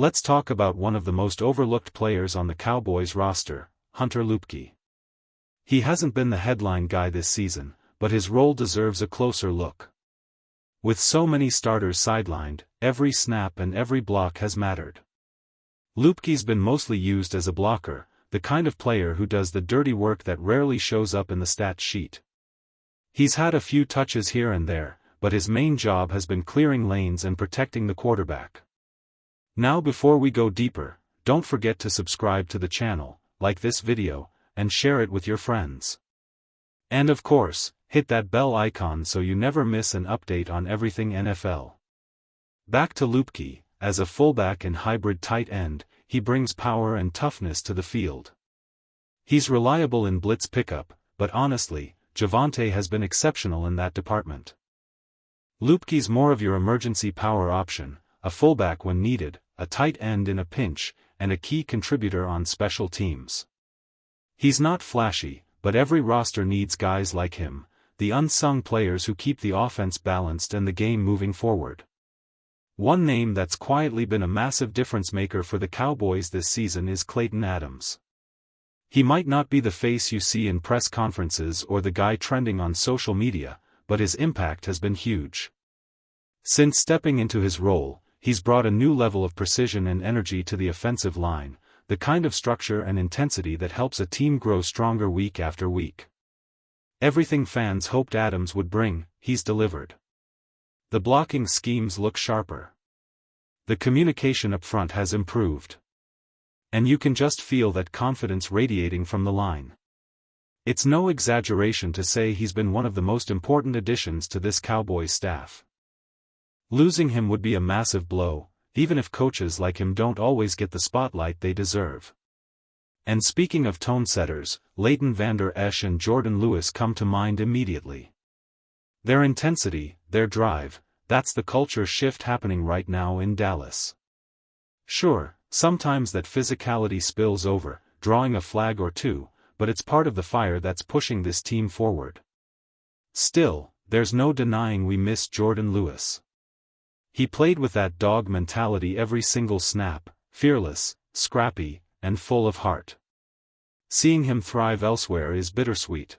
Let's talk about one of the most overlooked players on the Cowboys roster, Hunter Luepke. He hasn't been the headline guy this season, but his role deserves a closer look. With so many starters sidelined, every snap and every block has mattered. Luepke's been mostly used as a blocker, the kind of player who does the dirty work that rarely shows up in the stat sheet. He's had a few touches here and there, but his main job has been clearing lanes and protecting the quarterback. Now before we go deeper, don't forget to subscribe to the channel, like this video, and share it with your friends. And of course, hit that bell icon so you never miss an update on everything NFL. Back to Luepke, as a fullback and hybrid tight end, he brings power and toughness to the field. He's reliable in blitz pickup, but honestly, Javonte has been exceptional in that department. Luepke's more of your emergency power option, a fullback when needed, a tight end in a pinch, and a key contributor on special teams. He's not flashy, but every roster needs guys like him, the unsung players who keep the offense balanced and the game moving forward. One name that's quietly been a massive difference maker for the Cowboys this season is Clayton Adams. He might not be the face you see in press conferences or the guy trending on social media, but his impact has been huge. Since stepping into his role, he's brought a new level of precision and energy to the offensive line, the kind of structure and intensity that helps a team grow stronger week after week. Everything fans hoped Adams would bring, he's delivered. The blocking schemes look sharper. The communication up front has improved. And you can just feel that confidence radiating from the line. It's no exaggeration to say he's been one of the most important additions to this Cowboys staff. Losing him would be a massive blow, even if coaches like him don't always get the spotlight they deserve. And speaking of tone setters, Leighton Vander Esch and Jordan Lewis come to mind immediately. Their intensity, their drive, that's the culture shift happening right now in Dallas. Sure, sometimes that physicality spills over, drawing a flag or two, but it's part of the fire that's pushing this team forward. Still, there's no denying we miss Jordan Lewis. He played with that dog mentality every single snap, fearless, scrappy, and full of heart. Seeing him thrive elsewhere is bittersweet.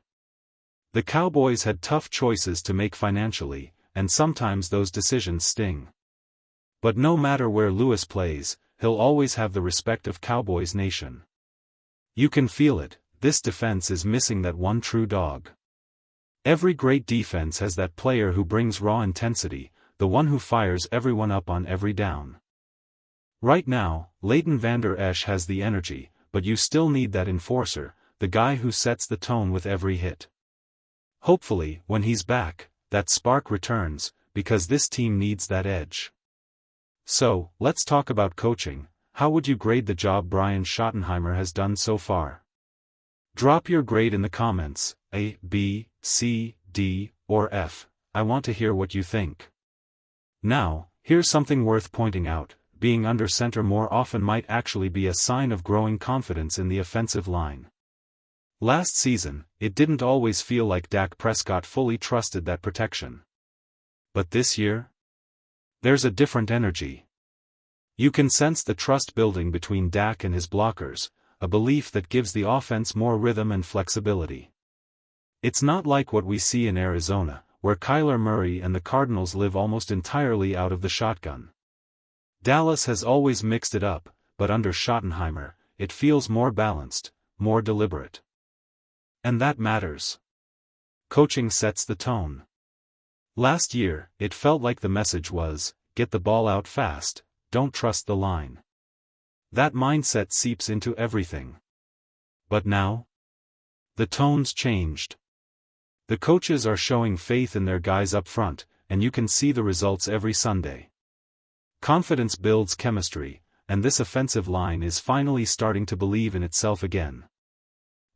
The Cowboys had tough choices to make financially, and sometimes those decisions sting. But no matter where Lewis plays, he'll always have the respect of Cowboys Nation. You can feel it, this defense is missing that one true dog. Every great defense has that player who brings raw intensity, the one who fires everyone up on every down. Right now, Leighton Vander Esch has the energy, but you still need that enforcer, the guy who sets the tone with every hit. Hopefully, when he's back, that spark returns, because this team needs that edge. So, let's talk about coaching. How would you grade the job Brian Schottenheimer has done so far? Drop your grade in the comments, A, B, C, D, or F. I want to hear what you think. Now, here's something worth pointing out. Being under center more often might actually be a sign of growing confidence in the offensive line. Last season, it didn't always feel like Dak Prescott fully trusted that protection. But this year? There's a different energy. You can sense the trust building between Dak and his blockers, a belief that gives the offense more rhythm and flexibility. It's not like what we see in Arizona, where Kyler Murray and the Cardinals live almost entirely out of the shotgun. Dallas has always mixed it up, but under Schottenheimer, it feels more balanced, more deliberate. And that matters. Coaching sets the tone. Last year, it felt like the message was, get the ball out fast, don't trust the line. That mindset seeps into everything. But now? The tone's changed. The coaches are showing faith in their guys up front, and you can see the results every Sunday. Confidence builds chemistry, and this offensive line is finally starting to believe in itself again.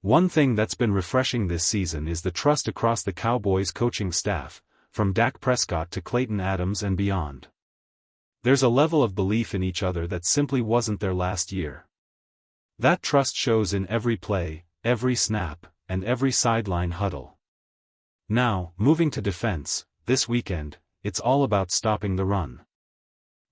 One thing that's been refreshing this season is the trust across the Cowboys coaching staff, from Dak Prescott to Clayton Adams and beyond. There's a level of belief in each other that simply wasn't there last year. That trust shows in every play, every snap, and every sideline huddle. Now, moving to defense, this weekend, it's all about stopping the run.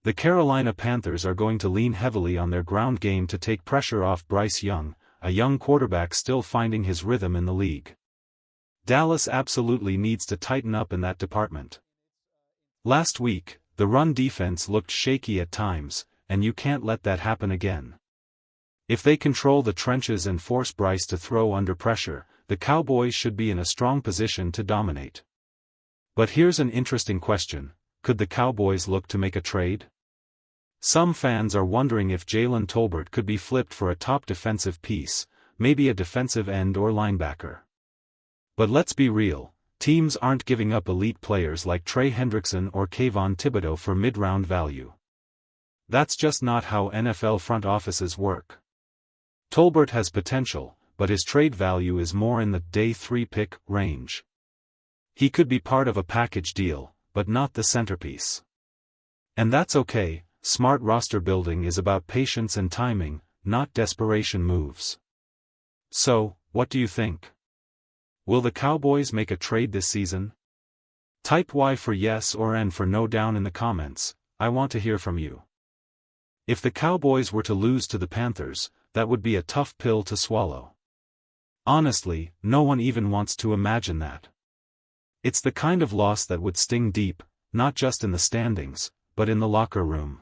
The Carolina Panthers are going to lean heavily on their ground game to take pressure off Bryce Young, a young quarterback still finding his rhythm in the league. Dallas absolutely needs to tighten up in that department. Last week, the run defense looked shaky at times, and you can't let that happen again. If they control the trenches and force Bryce to throw under pressure, the Cowboys should be in a strong position to dominate. But here's an interesting question: could the Cowboys look to make a trade? Some fans are wondering if Jaylen Tolbert could be flipped for a top defensive piece, maybe a defensive end or linebacker. But let's be real, teams aren't giving up elite players like Trey Hendrickson or Kayvon Thibodeau for mid-round value. That's just not how NFL front offices work. Tolbert has potential, but his trade value is more in the day 3 pick range. He could be part of a package deal, but not the centerpiece. And that's okay. Smart roster building is about patience and timing, not desperation moves. So, what do you think? Will the Cowboys make a trade this season? Type Y for yes or N for no down in the comments. I want to hear from you. If the Cowboys were to lose to the Panthers, that would be a tough pill to swallow. Honestly, no one even wants to imagine that. It's the kind of loss that would sting deep, not just in the standings, but in the locker room.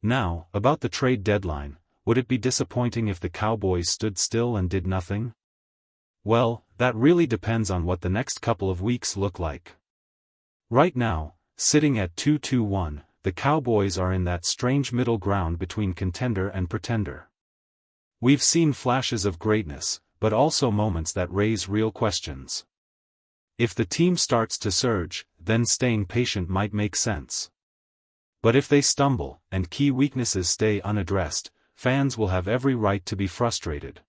Now, about the trade deadline, would it be disappointing if the Cowboys stood still and did nothing? Well, that really depends on what the next couple of weeks look like. Right now, sitting at 2-2-1, the Cowboys are in that strange middle ground between contender and pretender. We've seen flashes of greatness, but also moments that raise real questions. If the team starts to surge, then staying patient might make sense. But if they stumble, and key weaknesses stay unaddressed, fans will have every right to be frustrated.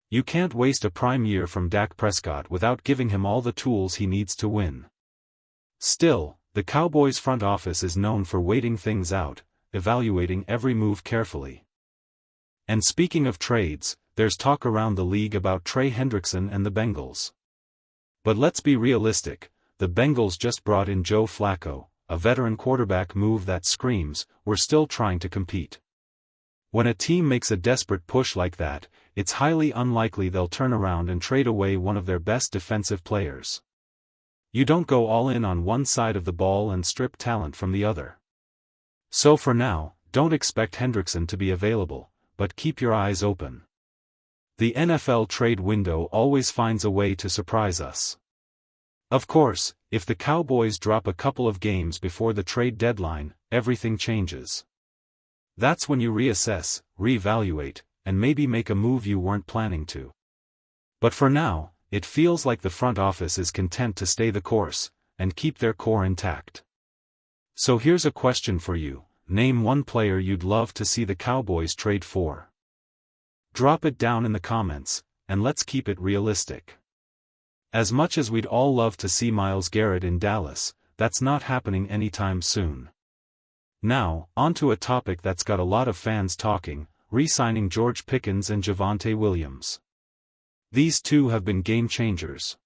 You can't waste a prime year from Dak Prescott without giving him all the tools he needs to win. Still, the Cowboys front office is known for waiting things out, evaluating every move carefully. And speaking of trades, there's talk around the league about Trey Hendrickson and the Bengals. But let's be realistic, the Bengals just brought in Joe Flacco, a veteran quarterback move that screams, we're still trying to compete. When a team makes a desperate push like that, it's highly unlikely they'll turn around and trade away one of their best defensive players. You don't go all in on one side of the ball and strip talent from the other. So for now, don't expect Hendrickson to be available, but keep your eyes open. The NFL trade window always finds a way to surprise us. Of course, if the Cowboys drop a couple of games before the trade deadline, everything changes. That's when you reassess, reevaluate, and maybe make a move you weren't planning to. But for now, it feels like the front office is content to stay the course, and keep their core intact. So here's a question for you: name one player you'd love to see the Cowboys trade for. Drop it down in the comments, and let's keep it realistic. As much as we'd all love to see Myles Garrett in Dallas, that's not happening anytime soon. Now, onto a topic that's got a lot of fans talking: re-signing George Pickens and Javonte Williams. These two have been game changers.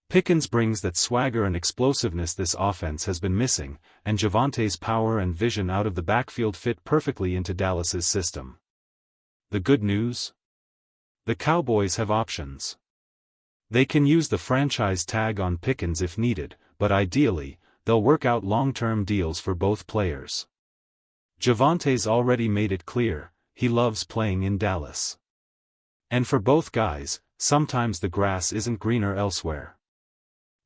Pickens brings that swagger and explosiveness this offense has been missing, and Javonte's power and vision out of the backfield fit perfectly into Dallas's system. The good news? The Cowboys have options. They can use the franchise tag on Pickens if needed, but ideally, they'll work out long-term deals for both players. Javonte's already made it clear, he loves playing in Dallas. And for both guys, sometimes the grass isn't greener elsewhere.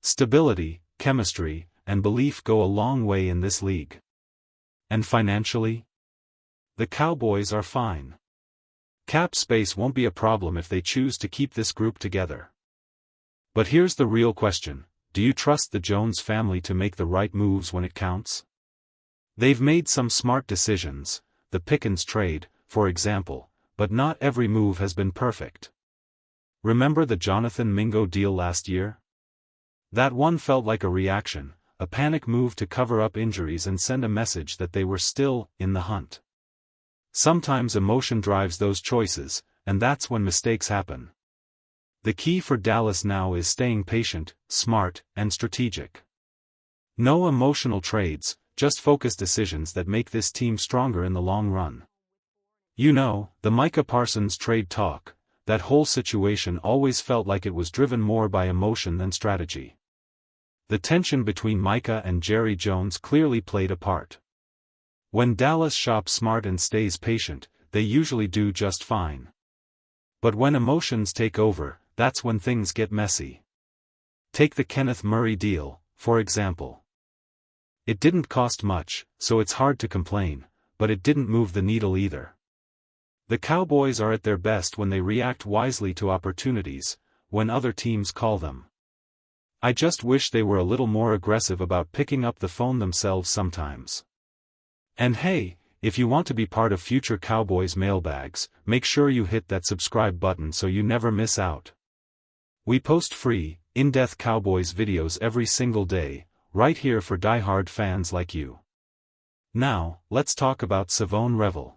Stability, chemistry, and belief go a long way in this league. And financially? The Cowboys are fine. Cap space won't be a problem if they choose to keep this group together. But here's the real question: do you trust the Jones family to make the right moves when it counts? They've made some smart decisions, the Pickens trade, for example, but not every move has been perfect. Remember the Jonathan Mingo deal last year? That one felt like a reaction, a panic move to cover up injuries and send a message that they were still in the hunt. Sometimes emotion drives those choices, and that's when mistakes happen. The key for Dallas now is staying patient, smart, and strategic. No emotional trades, just focused decisions that make this team stronger in the long run. You know, the Micah Parsons trade talk, that whole situation always felt like it was driven more by emotion than strategy. The tension between Micah and Jerry Jones clearly played a part. When Dallas shops smart and stays patient, they usually do just fine. But when emotions take over, that's when things get messy. Take the Kenneth Murray deal, for example. It didn't cost much, so it's hard to complain, but it didn't move the needle either. The Cowboys are at their best when they react wisely to opportunities, when other teams call them. I just wish they were a little more aggressive about picking up the phone themselves sometimes. And hey, if you want to be part of future Cowboys mailbags, make sure you hit that subscribe button so you never miss out. We post free, in-depth Cowboys videos every single day, right here for die-hard fans like you. Now, let's talk about Savone Revel.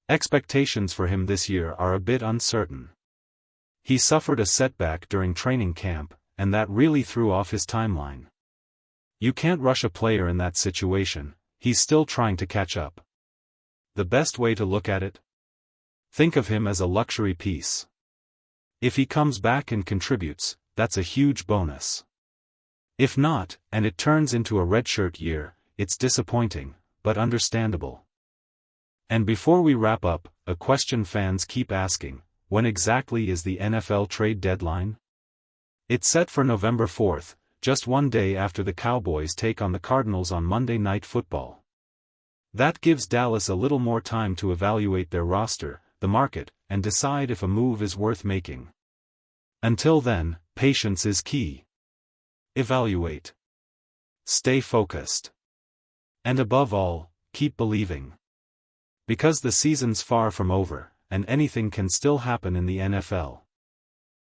Expectations for him this year are a bit uncertain. He suffered a setback during training camp, and that really threw off his timeline. You can't rush a player in that situation, he's still trying to catch up. The best way to look at it? Think of him as a luxury piece. If he comes back and contributes, that's a huge bonus. If not, and it turns into a redshirt year, it's disappointing, but understandable. And before we wrap up, a question fans keep asking: when exactly is the NFL trade deadline? It's set for November 4th, just one day after the Cowboys take on the Cardinals on Monday Night Football. That gives Dallas a little more time to evaluate their roster, the market, and decide if a move is worth making. Until then, patience is key. Evaluate. Stay focused. And above all, keep believing. Because the season's far from over, and anything can still happen in the NFL.